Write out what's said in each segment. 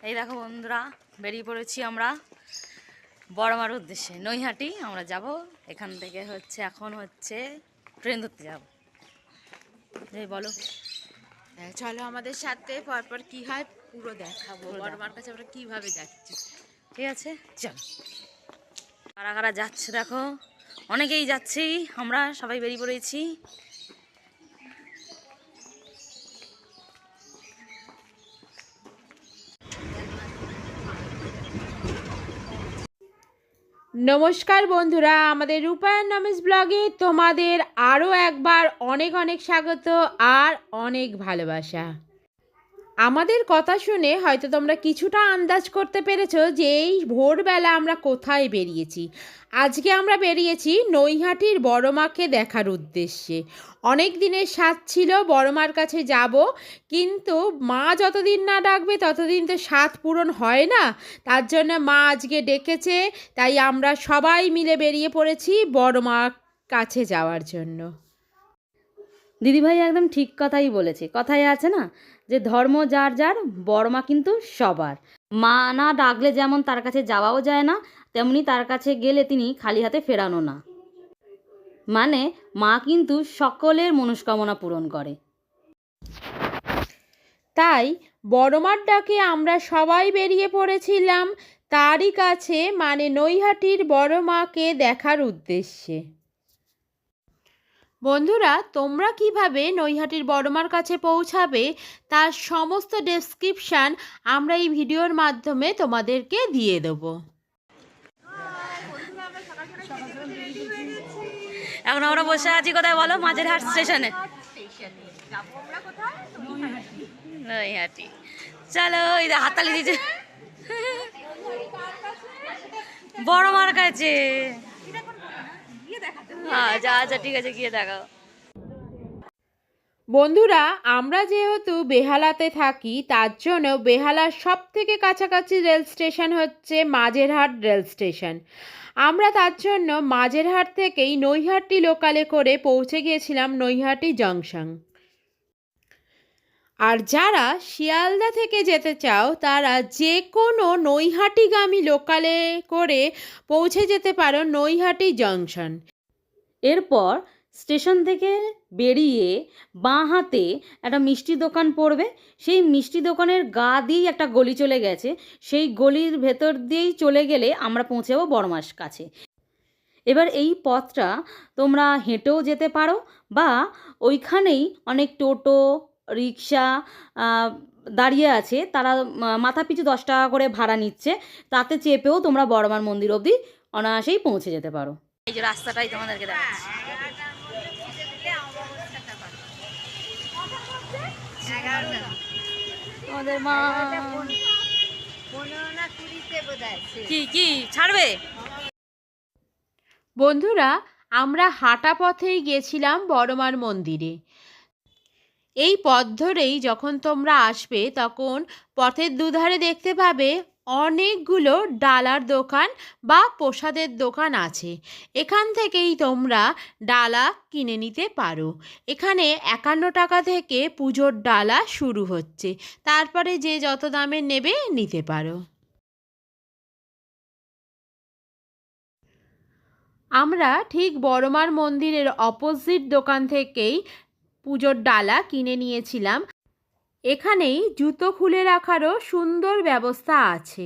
এই দেখো বন্ধুরা, বেরিয়ে পড়েছি আমরা বড়মার উদ্দেশ্যে নৈহাটি। আমরা যাব এখান থেকে এখন ট্রেন ধরতে যাব। এই বলো, চলো আমাদের সাথে পরপর কি হয় পুরো দেখাবো। বড়মার কাছে আমরা কিভাবে যাচ্ছি, ঠিক আছে? চল। কারা কারা যাচ্ছে দেখো, অনেকেই যাচ্ছি, আমরা সবাই বেরিয়ে পড়েছি। নমস্কার বন্ধুরা, আমাদের রূপায়ণ নমেশ ব্লগে তোমাদের আরও একবার অনেক অনেক স্বাগত আর অনেক ভালোবাসা। আমাদের কথা শুনে হয়তো তোমরা কিছুটা আন্দাজ করতে পেরেছো যে এই ভোরবেলা আমরা কোথায় বেরিয়েছি। আজকে আমরা বেরিয়েছি নৈহাটির বড়মাকে দেখার উদ্দেশ্যে। অনেক দিনের স্বাদ ছিল বড়মার কাছে যাব, কিন্তু মা যতদিন না ডাকবে ততদিন তো স্বাদ পূরণ হয় না। তার জন্য মা আজকে ডেকেছে, তাই আমরা সবাই মিলে বেরিয়ে পড়েছি বড়মার কাছে যাওয়ার জন্য। দিদিভাই একদম ঠিক কথাই বলেছে। কথায় আছে না যে ধর্ম যার যার, বড়মা কিন্তু সবার। মা না ডাকলে যেমন তার কাছে যাওয়াও যায় না, তেমনি তার কাছে গেলে তিনি খালি হাতে ফেরানো না। মানে মা কিন্তু সকলের মনস্কামনা পূরণ করে। তাই বড়মার ডাকে আমরা সবাই বেরিয়ে পড়েছিলাম তারই কাছে, মানে নৈহাটির বড়মাকে দেখার উদ্দেশ্যে। বন্ধুরা, তোমরা কিভাবে নৈহাটির বড়মার কাছে পৌঁছাবে তার সমস্ত ডেসক্রিপশান আমরা এই ভিডিওর মাধ্যমে তোমাদেরকে দিয়ে দেবো। এখন আমরা বসে আছি কোথায় বলো? মাঝেরহাট স্টেশনে। নৈহাটি। চলো, এই হাততালি দিচ্ছে বড়মার কাছে। আচ্ছা আচ্ছা, ঠিক আছে, গিয়ে দেখাও। বন্ধুরা, আমরা যেহেতু বেহালাতে থাকি তার জন্য বেহালার সব থেকে কাছাকাছি রেল স্টেশন হচ্ছে মাঝেরহাট রেল স্টেশন। আমরা তার জন্য মাঝেরহাট থেকেই নৈহাটি লোকালে করে পৌঁছে গিয়েছিলাম নৈহাটি জংশন। আর যারা শিয়ালদা থেকে যেতে চাও তারা যে কোনো নৈহাটিগামী লোকালে করে পৌঁছে যেতে পারো নৈহাটি জংশন। এরপর স্টেশন থেকে বেরিয়ে বাঁ হাতে একটা মিষ্টি দোকান পড়বে। সেই মিষ্টি দোকানের গা দিয়েই একটা গলি চলে গেছে। সেই গলির ভেতর দিয়েই চলে গেলে আমরা পৌঁছে যাবো বড়মার কাছে। এবার এই পথটা তোমরা হেঁটেও যেতে পারো, বা ওইখানেই অনেক টোটো রিক্সা দাঁড়িয়ে আছে, তারা মাথা পিছু 10 টাকা করে ভাড়া নিচ্ছে। তাতে চেপেও তোমরা বড়মার মন্দির অবধি অনায়াসেই পৌঁছে যেতে পারো। এই যে রাস্তাটাই তোমাদেরকে দেখাচ্ছি। আমাদের মা কি ছাড়বে। বন্ধুরা, আমরা হাঁটা পথেই গেছিলাম বড়মার মন্দিরে। এই পথ ধরেই যখন তোমরা আসবে তখন পথের দুধারে দেখতে পাবে অনেকগুলো ডালার দোকান বা প্রসাদের দোকান আছে। এখান থেকেই তোমরা ডালা কিনে নিতে পারো। এখানে 51 টাকা থেকে পুজোর ডালা শুরু হচ্ছে, তারপরে যে যত দামের নেবে নিতে পারো। আমরা ঠিক বড়মার মন্দিরের অপোজিট দোকান থেকেই পুজোর ডালা কিনে নিয়েছিলাম। এখানেই জুতো খুলে রাখারও সুন্দর ব্যবস্থা আছে।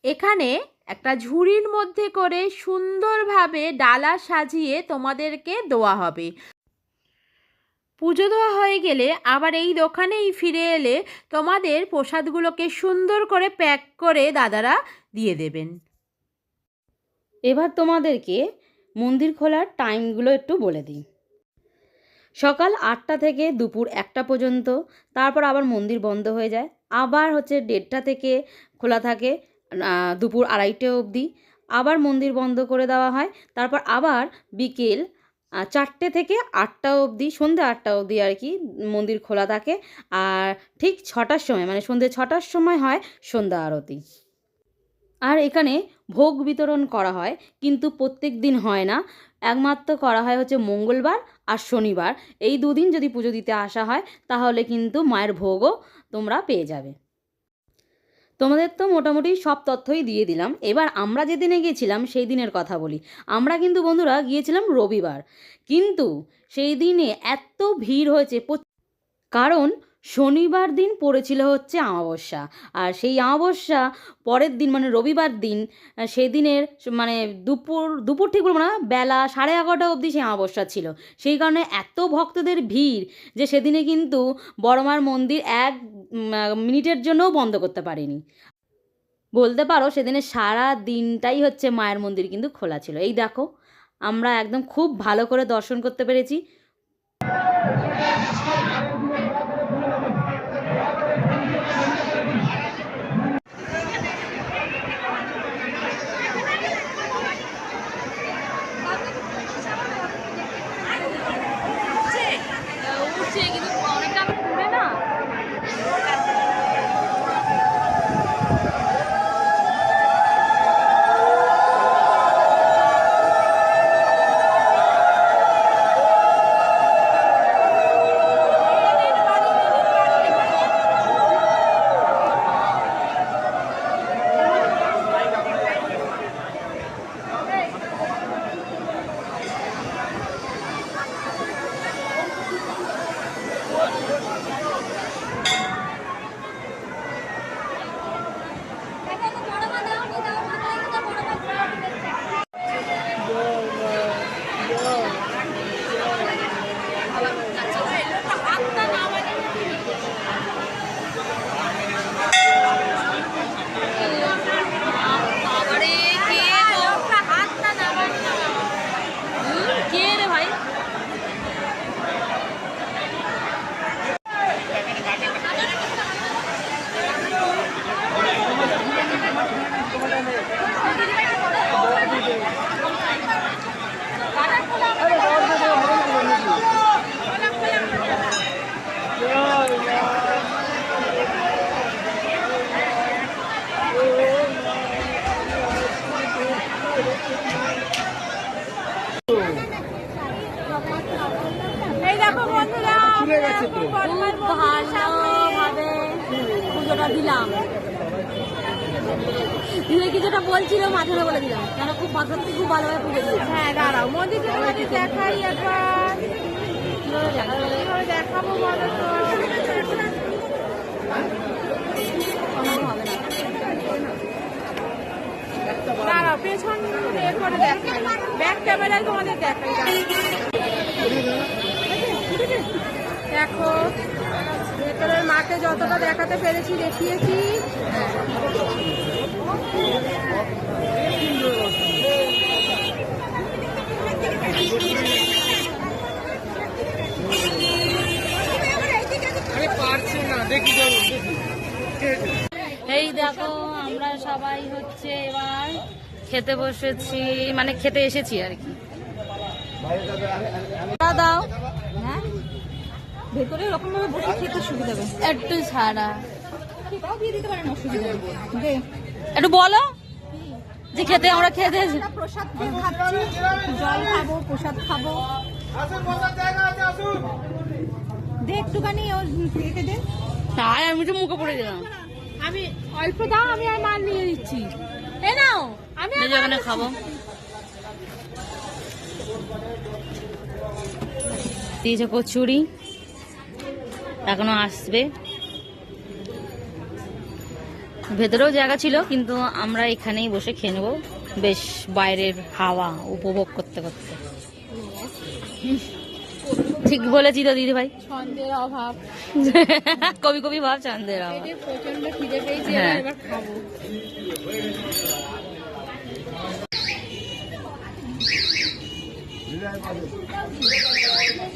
এখানে একটা ঝুড়ির মধ্যে করে সুন্দরভাবে ডালা সাজিয়ে তোমাদেরকে দেওয়া হবে। পুজো দেওয়া হয়ে গেলে আবার এই দোকানেই ফিরে এলে তোমাদের প্রসাদগুলোকে সুন্দর করে প্যাক করে দাদারা দিয়ে দেবেন। এবার তোমাদেরকে মন্দির খোলার টাইমগুলো একটু বলে দিই। সকাল 8টা থেকে দুপুর 1টা পর্যন্ত, তারপর আবার মন্দির বন্ধ হয়ে যায়। আবার 1:30 থেকে খোলা থাকে দুপুর 2:30 অবধি। আবার মন্দির বন্ধ করে দেওয়া হয়। তারপর আবার বিকেল 4টে থেকে 8টা অবধি, সন্ধ্যে 8টা অবধি আর কি মন্দির খোলা থাকে। আর ঠিক 6টার সময়, মানে সন্ধ্যে 6টার সময় হয় সন্ধ্যা আরতি। আর এখানে ভোগ বিতরণ করা হয়, কিন্তু প্রত্যেক দিন হয় না। একমাত্র করা হয় মঙ্গলবার আর শনিবার। এই দুদিন যদি পুজো দিতে আসা হয় তাহলে কিন্তু মায়ের ভোগও তোমরা পেয়ে যাবে। তোমাদের তো মোটামুটি সব তথ্যই দিয়ে দিলাম। এবার আমরা যেদিনে গিয়েছিলাম সেই দিনের কথা বলি। আমরা কিন্তু বন্ধুরা গিয়েছিলাম রবিবার, কিন্তু সেই দিনে এত ভিড় হয়েছে কারণ শনিবার দিন পড়েছিল হচ্ছে অমাবস্যা, আর সেই অমাবস্যা পরের দিন মানে রবিবার দিন, সেই দিনের মানে দুপুর দুপুর ঠিক বলবো না, বেলা 11:30 অবধি সেই অমাবস্যা ছিল। সেই কারণে এত ভক্তদের ভিড় যে সেদিনে কিন্তু বড়মার মন্দির এক মিনিটের জন্যও বন্ধ করতে পারেনি। বলতে পারো সেদিনে সারা দিনটাই হচ্ছে মায়ের মন্দির কিন্তু খোলা ছিল। এই দেখো, আমরা একদম খুব ভালো করে দর্শন করতে পেরেছি। এই দেখো বন্ধুরা, খুব ভালোভাবে পুজোটা দিলাম। দিলে কিছুটা বলছিল মাথায় বলে দিলাম, কেন খুব সত্যি খুব ভালোভাবে পুজো দিয়েছে। হ্যাঁ দাঁড়াও, মন্দিরটা তোমাদের দেখাই একবার। কীভাবে দেখা যাবে? কিভাবে দেখাবো বলো তো? হবে না। দাঁড়াও, পেছন এ করে দেখাই, ব্যাক ক্যামেরায় তোমাদের দেখাই। দেখো, ভেতরের মাকে যতটা দেখাতে পেরেছি দেখিয়েছি। এই দেখো, আমরা সবাই হচ্ছে এবার খেতে বসেছি, মানে খেতে এসেছি আর কি। দাও, হ্যাঁ ভেতরে এরকম ভাবে বসে খেতে সুবিধা হবে, একটু ছাড়া সেটাও দিয়ে দিতে পারেন, অসুবিধা নেই। একটু বলো যে খেতে আমরা খেতে প্রসাদ খাচ্ছি, জল খাবো, প্রসাদ খাবো। দে একটুখানি রেখে দে। তাই আমি তো মুখে পড়ে দিলাম। আমি অল্প দাও, আমি আর মাল নিয়ে দিচ্ছি। এ নাও, আমি যেখানে খাবো। দিয়েছে কচুরি, এখনো আসবে। ভেতরেও জায়গা ছিল, কিন্তু আমরা এখানেই বসে খেয়ে নেবো, বেশ বাইরের হাওয়া উপভোগ করতে করতে। ঠিক বলেছি তো দিদি ভাই, ছন্দের অভাব, কবি কবি ভাব ছন্দের অভাব। প্রচন্ড খিদে পেয়েছি, হ্যাঁ। এবার খাবো।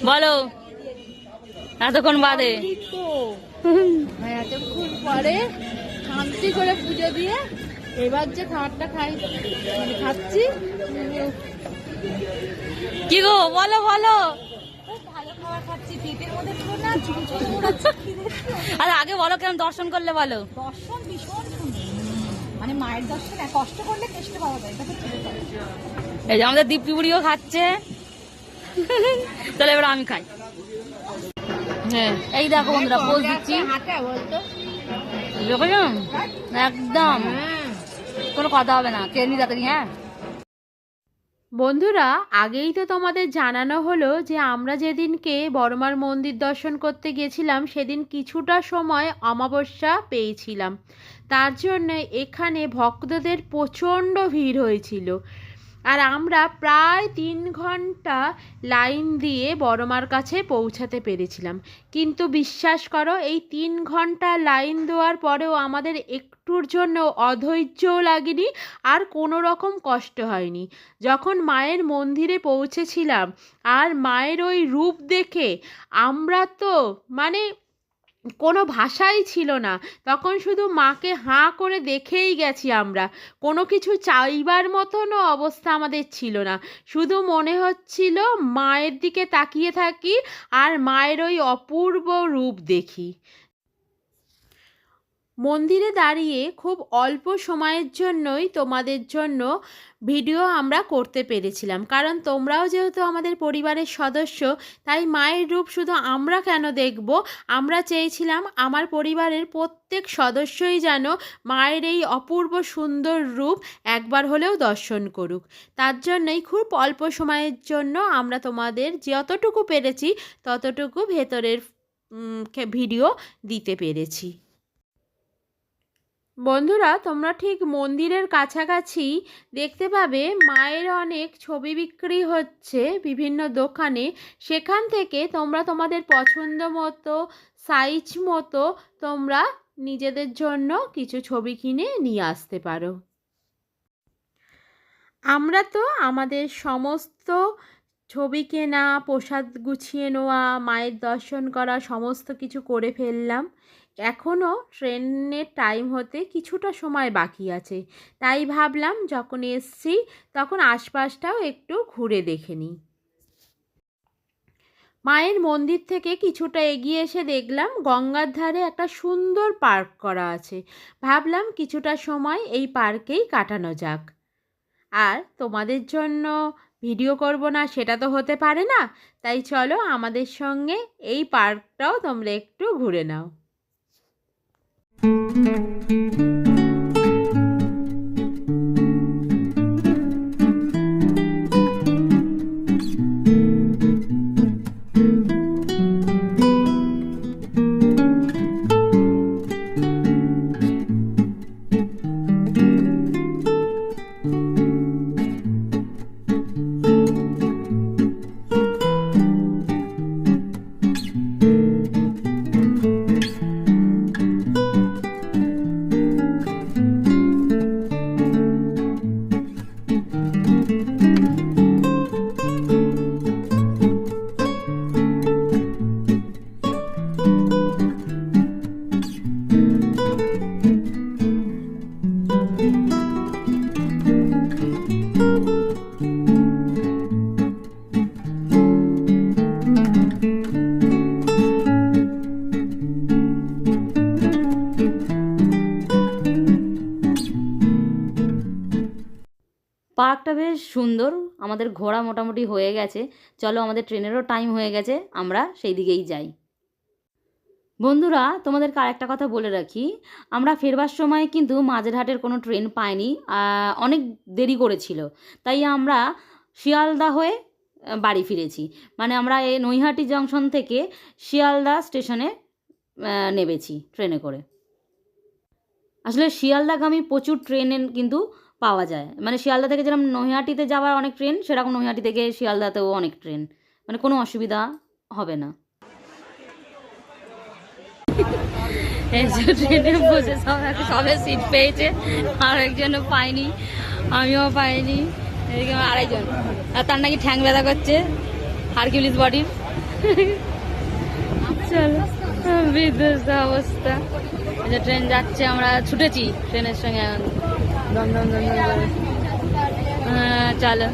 বলো, এতক্ষণ বাদে এতক্ষণ পরে শান্তি করে পুজো দিয়ে এবার যে খাবারটা খাচ্ছি। কি গো, বলো বলো। ভালো খাবার খাচ্ছি, পেটের মধ্যে পুরো না আরে আগে বলো, কেন দর্শন করলে বলো। দর্শন ভীষণ সুন্দর, মানে মায়ের দর্শন কষ্ট করলে কেষ্ট পাওয়া যায়। এই যে আমাদের দীপ্তি বুড়িও খাচ্ছে। তাহলে এবার আমি খাই। হ্যাঁ এই দেখো বন্ধুরা পোজ দিচ্ছি, দেখো একদম কোনো কথা হবে না, কে নি তাড়াতাড়ি। হ্যাঁ বন্ধুরা, আগেই তো তোমাদের জানানো হলো যে আমরা যেদিনকে বড়মার মন্দির দর্শন করতে গেছিলাম সেদিন কিছুটা সময় অমাবস্যা পেয়েছিলাম, তার জন্য এখানে ভক্তদের প্রচণ্ড ভিড় হয়েছিল। আর আমরা প্রায় 3 ঘন্টা লাইন দিয়ে বড়মার কাছে পৌঁছাতে পেরেছিলাম। কিন্তু বিশ্বাস করো, এই 3 ঘন্টা লাইন দেওয়ার পরেও আমাদের একটুর জন্য অধৈর্যও লাগেনি, আর কোনো রকম কষ্ট হয়নি। যখন মায়ের মন্দিরে পৌঁছেছিলাম আর মায়ের ওই রূপ দেখে আমরা তো মানে কোনো ভাষাই ছিল না, তখন শুধু মাকে হাঁ করে দেখেই গেছি আমরা। কোনো কিছু চাইবার মতনও অবস্থা আমাদের ছিল না, শুধু মনে হচ্ছিল মায়ের দিকে তাকিয়ে থাকি আর মায়ের ওই অপূর্ব রূপ দেখি। মন্দিরে দাঁড়িয়ে খুব অল্প সময়ের জন্যই তোমাদের জন্য ভিডিও আমরা করতে পেরেছিলাম, কারণ তোমরাও যেহেতু আমাদের পরিবারের সদস্য, তাই মায়ের রূপ শুধু আমরা কেন দেখব, আমরা চেয়েছিলাম আমার পরিবারের প্রত্যেক সদস্যই যেন মায়ের এই অপূর্ব সুন্দর রূপ একবার হলেও দর্শন করুক। তার জন্যই খুব অল্প সময়ের জন্য আমরা তোমাদের যতটুকু পেরেছি ততটুকু ভেতরের ভিডিও দিতে পেরেছি। বন্ধুরা, তোমরা ঠিক মন্দিরের কাছাকাছি দেখতে পাবে মায়ের অনেক ছবি বিক্রি হচ্ছে বিভিন্ন দোকানে, সেখান থেকে তোমরা তোমাদের পছন্দ মতো সাইজ মতো তোমরা নিজেদের জন্য কিছু ছবি কিনে নিয়ে আসতে পারো। আমরা তো আমাদের সমস্ত ছবি কেনা, প্রসাদ গুছিয়ে নেওয়া, মায়ের দর্শন করা সমস্ত কিছু করে ফেললাম। এখনও ট্রেনের টাইম হতে কিছুটা সময় বাকি আছে, তাই ভাবলাম যখন এসছি তখন আশপাশটাও একটু ঘুরে দেখে নিই। মায়ের মন্দির থেকে কিছুটা এগিয়ে এসে দেখলাম গঙ্গার ধারে একটা সুন্দর পার্ক করা আছে। ভাবলাম কিছুটা সময় এই পার্কেই কাটানো যাক। আর তোমাদের জন্য ভিডিও করব না সেটা তো হতে পারে না, তাই চলো আমাদের সঙ্গে এই পার্কটাও তোমরা একটু ঘুরে নাও। পার্কটা বেশ সুন্দর, আমাদের ঘোরা মোটামুটি হয়ে গেছে, চলো আমাদের ট্রেনেরও টাইম হয়ে গেছে, আমরা সেই দিকেই যাই। বন্ধুরা, তোমাদেরকে আরেকটা কথা বলে রাখি, আমরা ফেরবার সময় কিন্তু মাঝেরহাটের কোনো ট্রেন পাইনি, অনেক দেরি করেছিল, তাই আমরা শিয়ালদা হয়ে বাড়ি ফিরেছি। মানে আমরা এই নৈহাটি জংশন থেকে শিয়ালদা স্টেশনে নেমেছি ট্রেনে করে। আসলে শিয়ালদাগামী প্রচুর ট্রেন কিন্তু পাওয়া যায়, মানে শিয়ালদা থেকে যেরকম নৈহাটিতে যাওয়ার অনেক ট্রেন, সেরকম নৈহাটি থেকে শিয়ালদাতেও অনেক ট্রেন, মানে কোনো অসুবিধা হবে না। এই যে ট্রেনে বসে সবে সিট পেয়েছে, আর একজনও পাইনি, আমিও পাইনি, এদিকে আড়াইজন, আর তার নাকি ঠ্যাং ব্যথা করছে, হারকিউলিস বডির। চলো, বিধ্বস্ত অবস্থা। এই যে ট্রেন যাচ্ছে, আমরা ছুটেছি ট্রেনের সঙ্গে, দম দম দম দম করে। চলো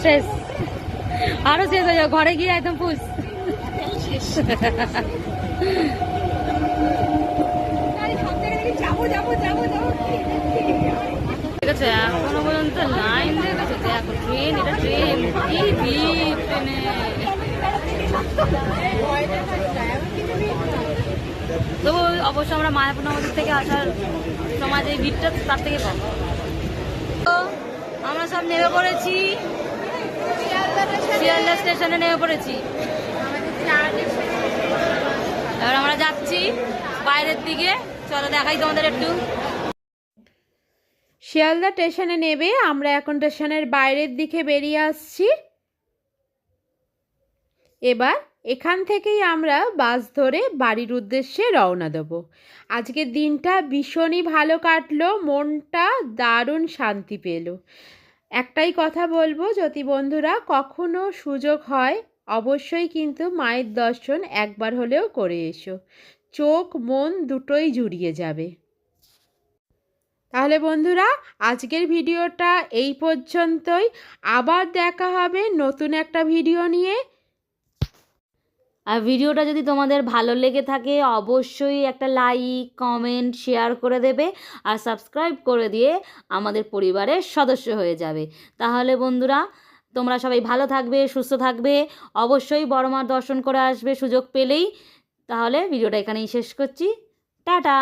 শেষ, আরো শেষ হয়ে যাও, ঘরে গিয়ে একদম পুষ। দেখেছো এখনো পর্যন্ত লাইন দেখেছো? দেখো ট্রেন, এটা ট্রেন, কি ভিড় ট্রেনে। তবু অবশ্য আমরা মায়াপুর নবদ্বীপ থেকে আসার সময় যে ভিড়টা তার থেকে কম। তো আমরা সব নেমে পড়েছি, শিয়ালদা স্টেশনে নেমে পড়েছি। এবার আমরা যাচ্ছি বাইরের দিকে, চলো দেখাই তোমাদের একটু। শিয়ালদা স্টেশনে নেবে আমরা এখন স্টেশনের বাইরের দিকে বেরিয়ে আসছি। এবার এখান থেকেই আমরা বাস ধরে বাড়ির উদ্দেশ্যে রওনা দেব। আজকের দিনটা ভীষণই ভালো কাটলো, মনটা দারুণ শান্তি পেল। একটাই কথা বলবো, যদি বন্ধুরা কখনো সুযোগ হয় অবশ্যই কিন্তু মায়ের দর্শন একবার হলেও করে এসো, চোখ মন দুটোই জুড়িয়ে যাবে। তাহলে বন্ধুরা আজকের ভিডিওটা এই পর্যন্তই, আবার দেখা হবে নতুন একটা ভিডিও নিয়ে। আর ভিডিওটা যদি তোমাদের ভালো লেগে থাকে অবশ্যই একটা লাইক, কমেন্ট, শেয়ার করে দেবে আর সাবস্ক্রাইব করে দিয়ে আমাদের পরিবারের সদস্য হয়ে যাবে। তাহলে বন্ধুরা তোমরা সবাই ভালো থাকবে, সুস্থ থাকবে, অবশ্যই বড় মার দর্শন করে আসবে সুযোগ পেলেই। তাহলে ভিডিওটা এখানেই শেষ করছি, টাটা।